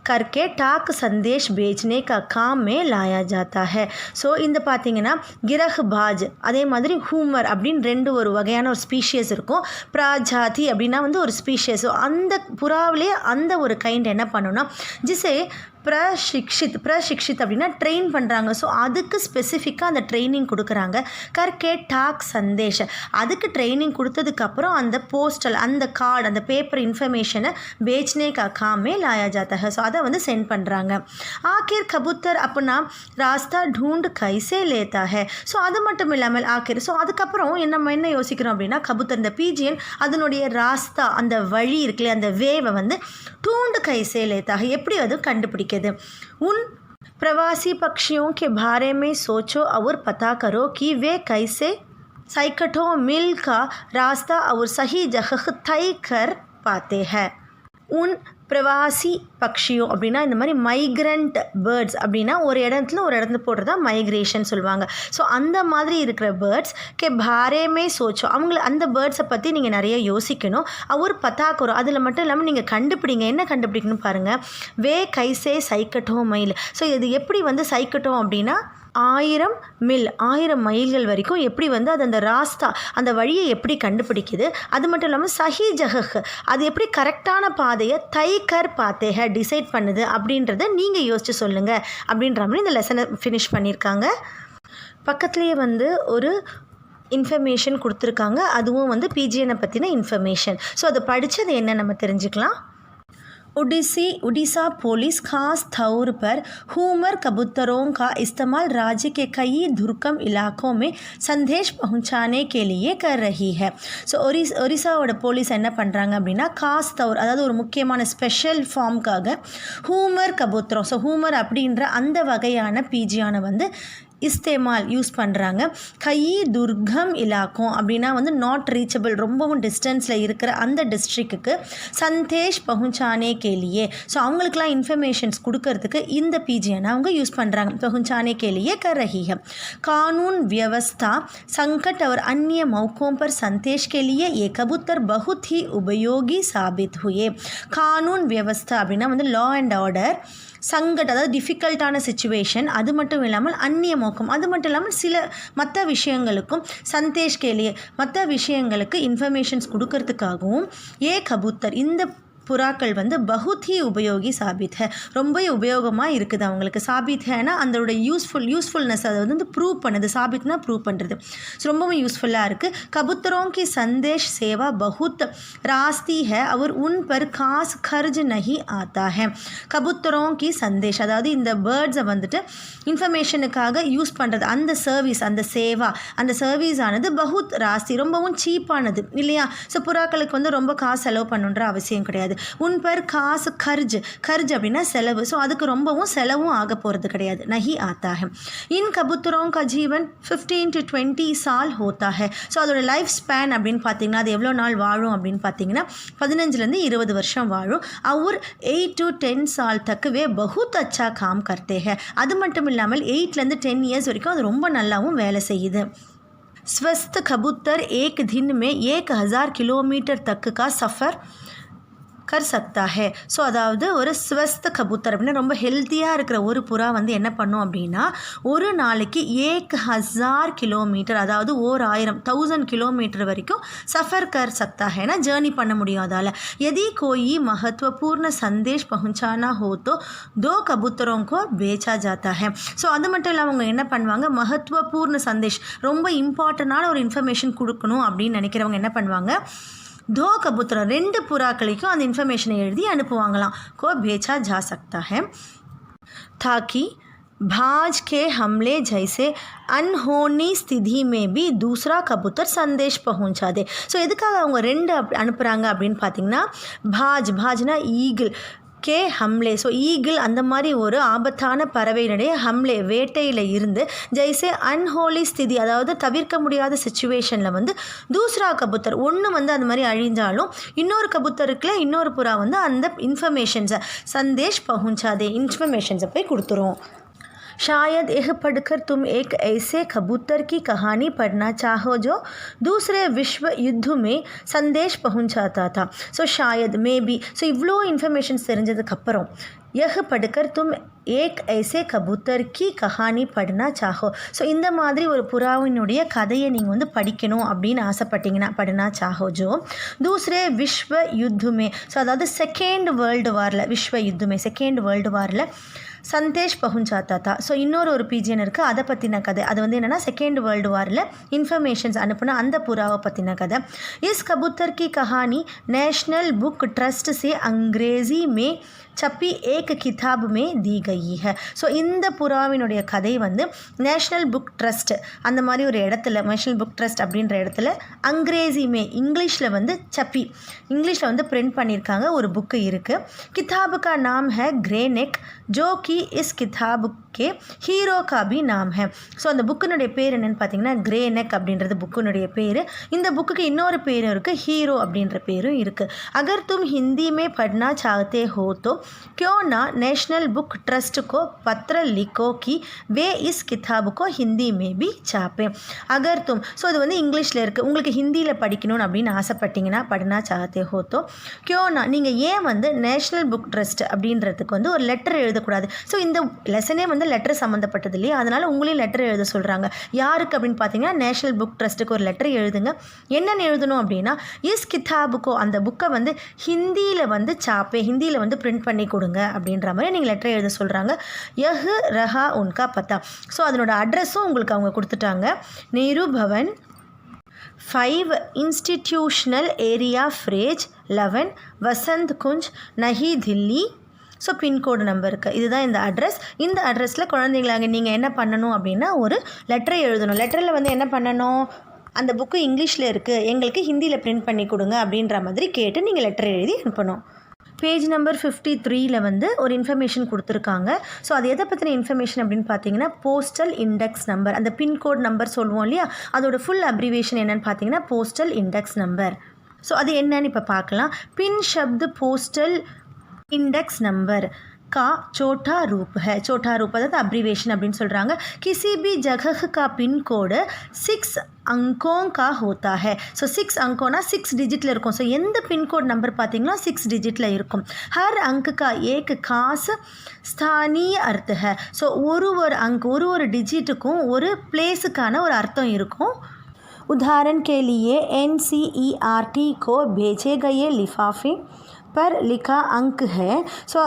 करके टाक संदेश भेजने का काम में लाया जाता है. ஸோ இந்த பார்த்தீங்கன்னா கிரஹ்பாஜ் அதே மாதிரி ஹூமர் அப்படின்னு ரெண்டு ஒரு வகையான ஒரு ஸ்பீஷியஸ் இருக்கும். பிராஜாதி அப்படின்னா வந்து ஒரு ஸ்பீஷியஸ். ஸோ அந்த புறாவிலே அந்த ஒரு கைண்ட் என்ன பண்ணுன்னா ஜிசே பிரசிக்ஷித் அப்படின்னா ட்ரெயின் பண்ணுறாங்க. ஸோ அதுக்கு ஸ்பெசிஃபிக்காக அந்த ட்ரைனிங் கொடுக்குறாங்க. கர்கே டாக் சந்தேஷ், அதுக்கு ட்ரைனிங் கொடுத்ததுக்கப்புறம் அந்த போஸ்டல் அந்த கார்டு அந்த பேப்பர் இன்ஃபர்மேஷனை बेचने का काम में लाया जाता है. ஸோ அதை வந்து சென்ட் பண்ணுறாங்க. ஆக்கிர் கபூத்தர் அப்படின்னா ராஸ்தா ढूंढ कैसे लेता है. ஸோ அது மட்டும் இல்லாமல் ஆக்கிர், ஸோ அதுக்கப்புறம் நம்ம என்ன யோசிக்கிறோம் அப்படின்னா கபூத்தர் இந்த பீஜியன் அதனுடைய ராஸ்தா அந்த வழி இருக்குல்ல அந்த வேவை வந்து ढूंढ कैसे लेता है எப்படி அது கண்டுபிடிக்கிறது. उन प्रवासी पक्षियों के बारे में सोचो और पता करो कि वे कैसे सैकड़ों मील का रास्ता और सही जगह तय कर पाते हैं. उन பிரவாசி பக்ஷியோ அப்படின்னா இந்த மாதிரி மைக்ரண்ட் பேர்ட்ஸ் அப்படின்னா ஒரு இடத்துல போடுறதா மைக்ரேஷன் சொல்லுவாங்க. ஸோ அந்த மாதிரி இருக்கிற பேர்ட்ஸ் கே பாரேமே சோச்சோ, அவங்கள அந்த பேர்ட்ஸை பற்றி நீங்கள் நிறைய யோசிக்கணும். அவர் பத்தாக்குறோம் அதில் மட்டும் இல்லாமல் நீங்கள் கண்டுபிடிங்க. என்ன கண்டுபிடிக்கணும் பாருங்கள். வே கைசே சைக்கட்டோ மைல். ஸோ இது எப்படி வந்து சைக்கட்டோம் அப்படின்னா 1000 மைல்கள் வரைக்கும் எப்படி வந்து அது அந்த ராஸ்தா அந்த வழியை எப்படி கண்டுபிடிக்குது. அது மட்டும் இல்லாமல் சஹி ஜஹஹ் அது எப்படி கரெக்டான பாதையை தைக்கர் பாத்தேக டிசைட் பண்ணுது அப்படின்றத நீங்கள் யோசித்து சொல்லுங்கள் அப்படின்ற மாதிரி இந்த லெசனை ஃபினிஷ் பண்ணியிருக்காங்க. பக்கத்துலேயே வந்து ஒரு இன்ஃபர்மேஷன் கொடுத்துருக்காங்க. அதுவும் வந்து பிஜிஎனை பற்றின இன்ஃபர்மேஷன். ஸோ அதை படித்து அதை என்ன நம்ம தெரிஞ்சுக்கலாம். उड़ीसा पुलिस खास तौर पर हूमर कबूतरों का इस्तेमाल राज्य के कई दुर्गम इलाकों में संदेश पहुंचाने के लिए कर रही है. ஸோ ஒரிசாவோட போலீஸ் என்ன பண்ணுறாங்க அப்படின்னா காஸ் தௌர் அதாவது ஒரு முக்கியமான ஸ்பெஷல் ஃபார்முக்காக ஹூமர் கபூத்தரம், ஸோ ஹூமர் அப்படின்ற அந்த வகையான பீஜியானை வந்து இஸ்தேமால் யூஸ் பண்ணுறாங்க. கை துர்கம் இலாக்கம் அப்படின்னா வந்து நாட் ரீச்சபிள் ரொம்பவும் டிஸ்டன்ஸில் இருக்கிற அந்த டிஸ்ட்ரிக்ட்டுக்கு சந்தேஷ் பहुंचाने के लिए, ஸோ அவங்களுக்குலாம் இன்ஃபர்மேஷன்ஸ் கொடுக்கறதுக்கு இந்த பிஜிஎன் அவங்க யூஸ் பண்ணுறாங்க. पहुंचाने के लिए कर रही है. कानून व्यवस्था संकट और अन्य मौकों पर संदेश के लिए ये कबूतर बहुत ही उपयोगी साबित हुए. कानून व्यवस्था அப்படின்னா வந்து லா அண்ட் ஆர்டர், சங்கட் அதாவது டிஃபிகல்ட்டான சிச்சுவேஷன், அது மட்டும் இல்லாமல் அந்நிய மோக்கம், அது மட்டும் இல்லாமல் சில மற்ற விஷயங்களுக்கும் சந்தேஷ் கேலியே மற்ற விஷயங்களுக்கு இன்ஃபர்மேஷன்ஸ் கொடுக்கறதுக்காகவும் ஏ கபூத்தர் இந்த புறாக்கள் வந்து பகுத் ஹி உபயோகி சாபித் ஹை, ரொம்ப உபயோகமாக இருக்குது அவங்களுக்கு. சாபித் ஹேனா அதோட யூஸ்ஃபுல்னஸ் அதை வந்து ப்ரூவ் பண்ணுது. சாபித்னா ப்ரூவ் பண்ணுறது. ஸோ ரொம்பவும் யூஸ்ஃபுல்லாக இருக்குது. கபூத்தரோं की संदेश सेवा बहुत रास्ती है और उन पर खास खर्च नहीं आता है. கபூத்தரோं की संदेश அதாவது இந்த பேர்ட்ஸை வந்துட்டு இன்ஃபர்மேஷனுக்காக யூஸ் பண்ணுறது அந்த சர்வீஸ் அந்த சேவா அந்த சர்வீஸ் ஆனது பகுத் ராஸ்தி ரொம்பவும் சீப்பானது இல்லையா. ஸோ புறாக்களுக்கு வந்து ரொம்ப காசு செலவு பண்ணுன்ற அவசியம் கிடையாது. உன் பர் காசு கர்ஜ் அப்படின்னா செலவு. ஸோ அதுக்கு ரொம்பவும் செலவும் ஆக போகிறது கிடையாது. நஹி ஆத்தா ஹை. இன் கபூத்தரோं का जीवन 15 to 20 साल होता है. ஸோ அதோட லைஃப் ஸ்பேன் அப்படின்னு பார்த்தீங்கன்னா அது எவ்வளோ நாள் வாழும் அப்படின்னு பார்த்தீங்கன்னா 15 to 20 வருஷம் வாழும். और 8 to 10 साल तक वे बहुत अच्छा काम करते हैं. அது மட்டும் இல்லாமல் 8 to 10 years வரைக்கும் அது ரொம்ப நல்லாவும் வேலை செய்யுது. स्वस्थ कबूतर एक दिन में 1000 किलोमीटर तक का सफ़र कर सकता है. ஸோ அதாவது ஒரு ஸ்வஸ்த கபூத்தர் அப்படின்னா ரொம்ப ஹெல்த்தியாக இருக்கிற ஒரு புறா வந்து என்ன பண்ணும் அப்படின்னா ஒரு நாளைக்கு 1000 கிலோமீட்டர் அதாவது 1000 கிலோமீட்டர் வரைக்கும் சஃபர் கர் சக்தா ஹைனா ஜேர்னி பண்ண முடியும். அதால் यदि कोई महत्वपूर्ण संदेश पहुंचाना हो तो 2 कबूतरों को बेचा जाता है. ஸோ அது மட்டும் இல்லாமல் அவங்க என்ன பண்ணுவாங்க, மகத்துவபூர்ண சந்தேஷ் ரொம்ப இம்பார்ட்டண்டான ஒரு இன்ஃபர்மேஷன் கொடுக்கணும் அப்படின்னு நினைக்கிறவங்க என்ன பண்ணுவாங்க, 2 कबूतर 2 புறாக்களுக்கும் அந்த இன்ஃபர்மேஷனை எழுதி அனுப்புவாங்களாம். को भेजा जा सकता है ताकि भाज के हमले जैसे अनहोनी स्थिति में भी दूसरा कबूतर संदेश पहुंचा दे. ஸோ எதுக்காக அவங்க ரெண்டு அனுப்புகிறாங்க அப்படின்னு பார்த்தீங்கன்னா, பாஜ்னா ஈகிள், கே ஹம்லே, ஸோ ஈகிள் அந்த மாதிரி ஒரு ஆபத்தான பறவையினுடைய ஹம்லே வேட்டையில் இருந்து ஜெய்சே அன்ஹோலி ஸ்திதி, அதாவது தவிர்க்க முடியாத சுச்சுவேஷனில் வந்து தூசரா கபூத்தர் ஒன்று வந்து அந்த மாதிரி அழிஞ்சாலும் இன்னொரு கபூத்தருக்குள்ள இன்னொரு புறா வந்து அந்த இன்ஃபர்மேஷன்ஸை சந்தேஷ் பहुंचादे இன்ஃபர்மேஷன்ஸை போய் கொடுத்துரும். शायद यह पढ़कर तुम एक ऐसे कबूतर की कहानी पढ़ना चाहो जो दूसरे विश्व युद्ध में संदेश पहुंचाता था. ஸோ ஷாயத் மேபி, ஸோ இவ்வளோ இன்ஃபர்மேஷன்ஸ் தெரிஞ்சதுக்கப்புறம் यह पढ़कर तुम एक ऐसे कबूतर की कहानी पढ़ना चाहो, ஸோ இந்த மாதிரி ஒரு புறாவினுடைய கதையை நீங்கள் வந்து படிக்கணும் அப்படின்னு ஆசைப்பட்டீங்கன்னா पढ़ना चाहो जो दूसरे विश्व युद्ध में, ஸோ அதாவது செகண்ட் வேர்ல்டு வாரில், விஸ்வ யுத்தமே செகண்ட் வேர்ல்டு வாரில் சந்தேஷ் பहुंचाता था. ஸோ இன்னொரு ஒரு பீஜன் இருக்குது, அதை பற்றின கதை. அது வந்து என்னென்னா செகண்ட் வேர்ல்டு வாரில் இன்ஃபர்மேஷன்ஸ் அனுப்புன அந்த புறாவை பற்றின கதை. इस कबूतर की कहानी नेशनल बुक ट्रस्ट से अंग्रेज़ी में छपी एक किताब में दी गई है. ஸோ இந்த புறாவினுடைய கதை வந்து நேஷ்னல் புக் ட்ரஸ்ட் அந்த மாதிரி ஒரு இடத்துல, நேஷ்னல் புக் ட்ரஸ்ட் அப்படின்ற இடத்துல அங்கிரேசிமே இங்கிலீஷில் வந்து சப்பி, இங்கிலீஷில் வந்து பிரிண்ட் பண்ணியிருக்காங்க, ஒரு புக்கு இருக்குது. கிதாபு கா நாம் है ग्रे नेक जो कि इस किताब के ஹீரோ கா भी नाम है. ஸோ அந்த புக்கினுடைய பேர் என்னென்னு பார்த்தீங்கன்னா கிரே நெக் அப்படின்றது புக்கினுடைய பேர். இந்த புக்குக்கு இன்னொரு பேரும் இருக்குது, ஹீரோ அப்படின்ற பேரும் இருக்குது. अगर तुम हिंदी में पढ़ना चाहते हो तो क्यों ना नेशनल बुक ट्रस्ट को पत्र लिखो कि वे इस किताब को हिंदी में भी छापें. अगर तुम, ஸோ இது வந்து இங்கிலீஷில் இருக்குது, உங்களுக்கு ஹிந்தியில் படிக்கணும்னு அப்படின்னு ஆசைப்பட்டீங்கன்னா पढ़ना चाहते हो तो क्यों ना, நீங்கள் ஏன் வந்து நேஷ்னல் புக் ட்ரஸ்ட் அப்படின்றதுக்கு வந்து ஒரு லெட்டர் எழுதக்கூடாது. ஸோ இந்த லெசனே வந்து லெட்டர் சம்மந்தப்பட்டது இல்லையா, அதனால் உங்களையும் லெட்டர் எழுத சொல்கிறாங்க. யாருக்கு அப்படின்னு பார்த்தீங்கன்னா நேஷ்னல் புக் ட்ரஸ்ட்டுக்கு ஒரு லெட்டர் எழுதுங்க. என்னென்னு எழுதணும் அப்படின்னா இஸ் கிதாபுக்கோ, அந்த புக்கை வந்து ஹிந்தியில் வந்து சாப்பே, ஹிந்தியில் வந்து பிரிண்ட் பண்ணி கொடுங்க அப்படின்ற மாதிரி நீங்கள் லெட்டர் எழுத சொல்கிறாங்க. யஹ் ரஹா உன்கா பத்தா, ஸோ அதனோட அட்ரஸும் உங்களுக்கு அவங்க கொடுத்துட்டாங்க. Nehru Bhawan 5 institutional area phase 11 Vasant Kunj New Delhi. So pincode நம்பருக்கு இதுதான் இந்த அட்ரஸ். இந்த அட்ரஸில் குழந்தைங்களாங்க நீங்கள் என்ன பண்ணணும் அப்படின்னா ஒரு லெட்டரை எழுதணும். லெட்டரில் வந்து என்ன பண்ணணும், அந்த புக்கு இங்கிலீஷில் இருக்குது, எங்களுக்கு ஹிந்தியில் பிரிண்ட் பண்ணி கொடுங்க அப்படின்ற மாதிரி கேட்டு நீங்கள் லெட்டர் எழுதி அனுப்பணும். பேஜ் நம்பர் 53 வந்து ஒரு இன்ஃபர்மேஷன் கொடுத்துருக்காங்க. ஸோ அது எதை பற்றின இன்ஃபர்மேஷன் அப்படின்னு பார்த்தீங்கன்னா போஸ்டல் இண்டெக்ஸ் நம்பர், அந்த பின்கோட் நம்பர் சொல்லுவோம் இல்லையா, அதோட ஃபுல் அப்ரிவேஷன் என்னென்னு பார்த்தீங்கன்னா போஸ்டல் இண்டெக்ஸ் நம்பர். ஸோ அது என்னன்னு இப்போ பார்க்கலாம். பின் शब्द போஸ்டல் इंडेक्स नंबर का छोटा रूप है. छोटा रूप अर्थात अब्रीवेशन அப்படின்னு சொல்கிறாங்க. किसी भी जगह का पिन कोड 6 अंकों का होता है. ஸோ 6 अंकोना 6 डिजिटिல் இருக்கும். ஸோ எந்த பின்கோட் நம்பர் பார்த்தீங்கன்னா 6 डिजिटिல் இருக்கும். हर अंक का एक खास स्थानीय अर्थ है. ஸோ ஒரு अंक ஒரு டிஜிட்டுக்கும் ஒரு பிளேஸுக்கான ஒரு அர்த்தம் இருக்கும். उदाहरण के लिए NCERT को भेजे गए लिफाफे पर लिखा अंक है. ஸோ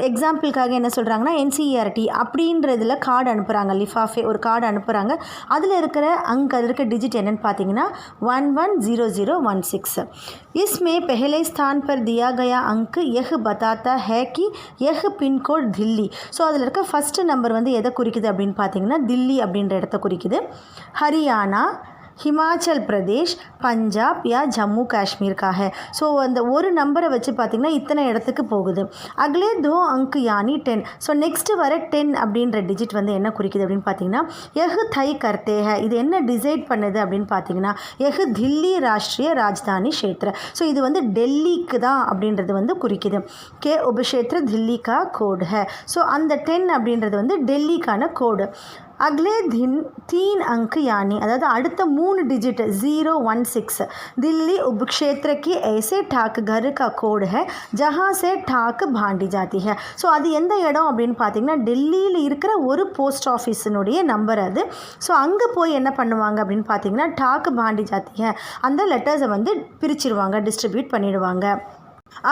எக்ஸாம்பிளுக்காக என்ன சொல்கிறாங்கன்னா NCERT அப்படின்றதில் கார்டு அனுப்புகிறாங்க, லிஃபாஃபே ஒரு கார்டு அனுப்புகிறாங்க. அதில் இருக்கிற அங்க், அதில் இருக்க டிஜிட் என்னென்னு பார்த்தீங்கன்னா 110016. इसमें पहले स्थान पर दिया गया अंक यह बताता है कि यह पिन कोड दिल्ली. ஸோ அதில் இருக்க ஃபஸ்ட்டு நம்பர் வந்து எதை குறிக்குது அப்படின்னு பார்த்தீங்கன்னா தில்லி அப்படின்ற இடத்த குறிக்குது. ஹரியானா, ஹிமாச்சல் பிரதேஷ், பஞ்சாப் யா ஜம்மு காஷ்மீர் கா है. ஸோ அந்த ஒரு நம்பரை வச்சு பார்த்திங்கன்னா இத்தனை இடத்துக்கு போகுது. அகலே 2 अंक यानी 10. ஸோ நெக்ஸ்ட்டு வர 10 அப்படின்ற டிஜிட் வந்து என்ன குறிக்குது அப்படின்னு பார்த்தீங்கன்னா எஹ் தை கர்த்தே ஹை. இது என்ன டிசைட் பண்ணுது அப்படின்னு பார்த்தீங்கன்னா எஹ் தில்லி ராஷ்ட்ரிய ராஜ்தானி க்ஷேத்ர. ஸோ இது வந்து டெல்லிக்கு தான் அப்படின்றது வந்து குறிக்குது. கே உபக்ஷேத்ர தில்லி கா கோடு ஹை. ஸோ அந்த 10 அப்படின்றது வந்து டெல்லிக்கான கோடு. अगले दिन 3 अंक यानी अதாவது அடுத்த 3 डिजिट 016 दिल्ली उपक्षेत्र की ऐसे ठाक घर का कोड है जहाँ से ठाक बांटी जाती है. ஸோ அது எந்த இடம் அப்படின்னு பார்த்தீங்கன்னா டெல்லியில் இருக்கிற ஒரு போஸ்ட் ஆஃபீஸினுடைய நம்பர் அது. ஸோ அங்கே போய் என்ன பண்ணுவாங்க அப்படின்னு பார்த்தீங்கன்னா டாக் பாண்டி ஜாத்தி அந்த லெட்டர்ஸை வந்து பிரிச்சிருவாங்க, டிஸ்ட்ரிபியூட் பண்ணிடுவாங்க.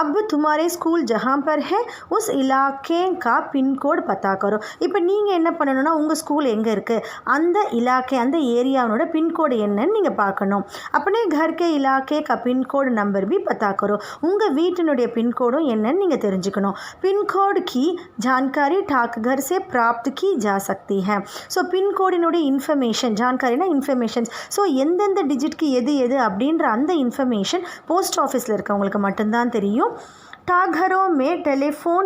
अब तुम्हारे ஸ்கூல் जहाँ पर है उस इलाके का पिन कोड पता करो. இப்போ நீங்கள் என்ன பண்ணணும்னா உங்கள் ஸ்கூல் எங்கே இருக்குது அந்த இலாக்கே அந்த ஏரியாவோட பின்கோடு என்னன்னு நீங்கள் பார்க்கணும். अपने घर के इलाके का पिन कोड नंबर भी पता करो. உங்கள் வீட்டினுடைய பின்கோடும் என்னன்னு நீங்கள் தெரிஞ்சுக்கணும். பின்கோடு की जानकारी डाकघर से प्राप्त की जा सकती है. ஸோ பின்கோடினுடைய இன்ஃபர்மேஷன் ஜான்காரினா இன்ஃபர்மேஷன்ஸ் ஸோ எந்தெந்த டிஜிட்க்கு எது எது அப்படின்ற அந்த இன்ஃபர்மேஷன் போஸ்ட் ஆஃபீஸில் இருக்கவங்களுக்கு மட்டும்தான் தெரியும். डाकघरों में टेलीफोन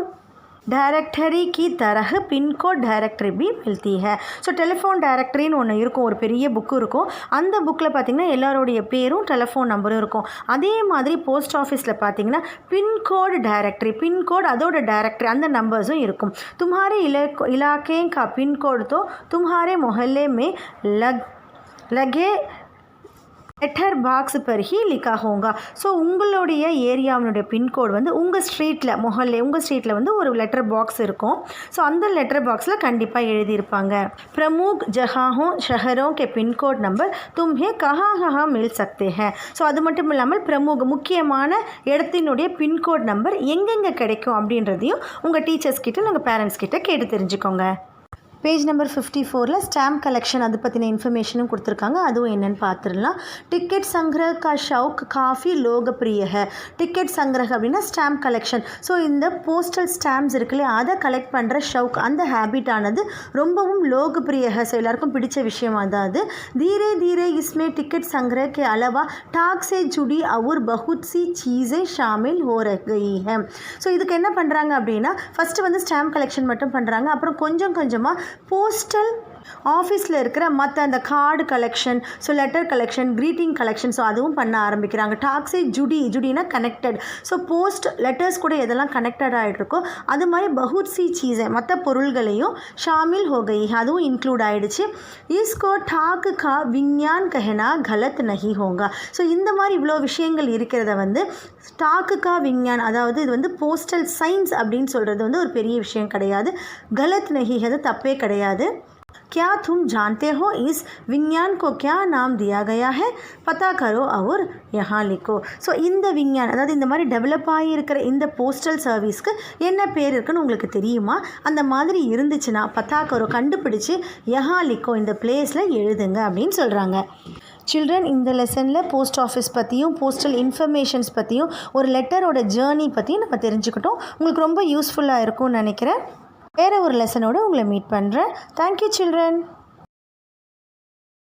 डायरेक्टरी की तरह पिन कोड डायरेक्टरी भी मिलती है. ஸோ டெலிஃபோன் டைரக்டரின்னு ஒன்று இருக்கும், ஒரு பெரிய புக்கு இருக்கும். அந்த புக்கில் பார்த்திங்கன்னா எல்லாரோடைய பேரும் டெலிஃபோன் நம்பரும் இருக்கும். அதே மாதிரி போஸ்ட் ஆஃபீஸில் பார்த்திங்கன்னா பின்கோடு டைரக்டரி பின்கோடு அதோட டைரக்டரி அந்த நம்பர்ஸும் இருக்கும். तुम्हारे इलाके का पिन कोड तो तुम्हारे मोहल्ले में लगे லெட்டர் பாக்ஸ் पर ही लिखा होगा. ஸோ உங்களுடைய ஏரியாவினுடைய பின்கோடு வந்து உங்கள் ஸ்ட்ரீட்டில் மொஹல்லே உங்கள் ஸ்ட்ரீட்டில் வந்து ஒரு லெட்டர் பாக்ஸ் இருக்கும். ஸோ அந்த லெட்டர் பாக்ஸில் கண்டிப்பாக எழுதியிருப்பாங்க. பிரமுக் ஜஹாஹோ ஷஹரோ கே பின்கோட் நம்பர் தும்ஹே கஹா கஹா மில் சக்தே ஹே. ஸோ அது மட்டும் இல்லாமல் பிரமுக் முக்கியமான இடத்தினுடைய பின்கோட் நம்பர் எங்கெங்கே கிடைக்கும் அப்படின்றதையும் உங்கள் டீச்சர்ஸ் கிட்ட உங்கள் பேரண்ட்ஸ் கிட்ட கேட்டு தெரிஞ்சுக்கோங்க. பேஜ் நம்பர் 54 ஸ்டாம்ப் கலெக்ஷன் அது பற்றின இன்ஃபர்மேஷனும் கொடுத்துருக்காங்க. அதுவும் என்னென்னு பார்த்துடலாம். டிக்கெட் சங்கிரக கா ஷவுக் காஃபி லோகப்பிரிய ஹே. டிக்கெட் சங்கிரக அப்படின்னா ஸ்டாம்ப் கலெக்ஷன். ஸோ இந்த போஸ்டல் ஸ்டாம்ப்ஸ் இருக்குல்லையே அதை கலெக்ட் பண்ணுற ஷவுக் அந்த ஹேபிட் ஆனது ரொம்பவும் லோகப்பிரிய ஹே. ஸோ எல்லாருக்கும் பிடிச்ச விஷயமாக தான் அது. धीरे धीरे इसमें टिकट संग्रह के अलावा टाक से जुड़ी और बहुत सी चीज़ें शामिल हो गई हैं. ஸோ இதுக்கு என்ன பண்ணுறாங்க அப்படின்னா ஃபஸ்ட்டு வந்து ஸ்டாம்ப் கலெக்ஷன் மட்டும் பண்ணுறாங்க. அப்புறம் கொஞ்சம் கொஞ்சமாக போஸ்டல் ஆஃபீஸில் இருக்கிற மற்ற அந்த card collection so letter collection greeting collection so அதுவும் பண்ண ஆரம்பிக்கிறாங்க. டாக்ஸே ஜுடினா கனெக்டட். ஸோ போஸ்ட் லெட்டர்ஸ் கூட எதெல்லாம் கனெக்டட் ஆகிட்ருக்கோ அது மாதிரி பகுத் சி சீஸை மற்ற பொருள்களையும் ஷாமில் ஹோகை அதுவும் இன்க்ளூட் ஆகிடுச்சு. இஸ்கோ டாக்கு கா விஞ்ஞான் கஹனா கலத் நஹி ஹோங்கா. ஸோ இந்த மாதிரி இவ்வளோ விஷயங்கள் இருக்கிறத வந்து டாக்கு கா விஞ்ஞான் அதாவது இது வந்து போஸ்டல் சயின்ஸ் அப்படின்னு சொல்கிறது வந்து ஒரு பெரிய விஷயம் கிடையாது. கலத் நஹி அது தப்பே கிடையாது. क्या तुम जानते हो इस विज्ञान को क्या नाम दिया गया है? पता करो और यहाँ लिखो. ஸோ இந்த விஞ்ஞான் அதாவது இந்த மாதிரி டெவலப் ஆகியிருக்கிற இந்த போஸ்டல் சர்வீஸ்க்கு என்ன பேர் இருக்குன்னு உங்களுக்கு தெரியுமா? அந்த மாதிரி இருந்துச்சுன்னா பத்தா கரோ கண்டுபிடிச்சி யஹா லிக்கோ இந்த பிளேஸில் எழுதுங்க அப்படின்னு சொல்கிறாங்க. சில்ட்ரன் இந்த லெசனில் போஸ்ட் ஆஃபீஸ் பற்றியும் போஸ்டல் இன்ஃபர்மேஷன்ஸ் பற்றியும் ஒரு லெட்டரோட ஜேர்னி பற்றியும் நம்ம தெரிஞ்சுக்கிட்டோம். உங்களுக்கு ரொம்ப யூஸ்ஃபுல்லாக இருக்கும்னு நினைக்கிறேன். வேறு ஒரு லெசனோடு உங்களை மீட் பண்ணுறேன். Thank you children.